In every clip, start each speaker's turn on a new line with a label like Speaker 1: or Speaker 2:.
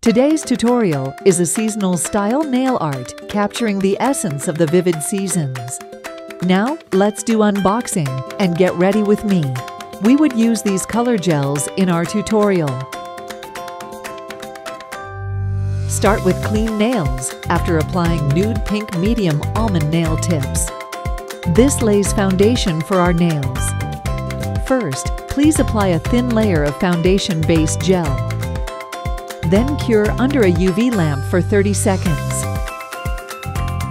Speaker 1: Today's tutorial is a seasonal style nail art capturing the essence of the vivid seasons. Now, let's do unboxing and get ready with me. We would use these color gels in our tutorial. Start with clean nails after applying nude pink medium almond nail tips. This lays foundation for our nails. First, please apply a thin layer of foundation-based gel. Then cure under a UV lamp for 30 seconds.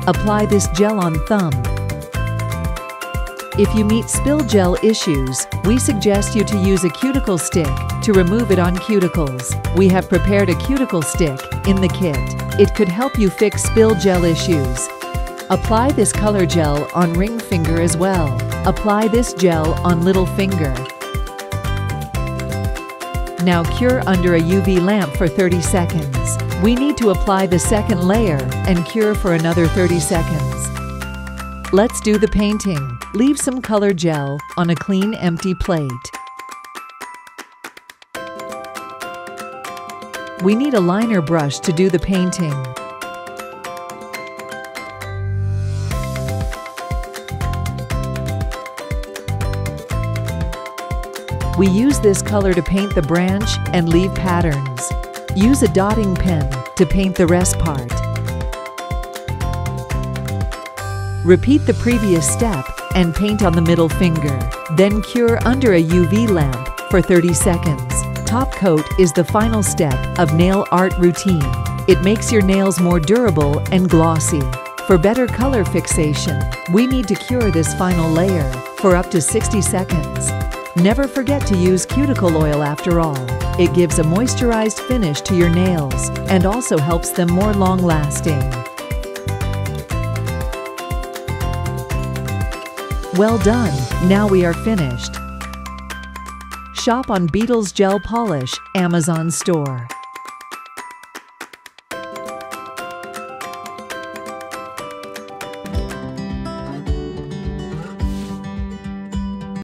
Speaker 1: Apply this gel on thumb. If you meet spill gel issues, we suggest you to use a cuticle stick to remove it on cuticles. We have prepared a cuticle stick in the kit. It could help you fix spill gel issues. Apply this color gel on ring finger as well. Apply this gel on little finger. Now cure under a UV lamp for 30 seconds. We need to apply the second layer and cure for another 30 seconds. Let's do the painting. Leave some color gel on a clean, empty plate. We need a liner brush to do the painting. We use this color to paint the branch and leave patterns. Use a dotting pen to paint the rest part. Repeat the previous step and paint on the middle finger. Then cure under a UV lamp for 30 seconds. Top coat is the final step of nail art routine. It makes your nails more durable and glossy. For better color fixation, we need to cure this final layer for up to 60 seconds. Never forget to use cuticle oil after all. It gives a moisturized finish to your nails and also helps them more long-lasting. Well done! Now we are finished. Shop on Beetles Gel Polish Amazon store.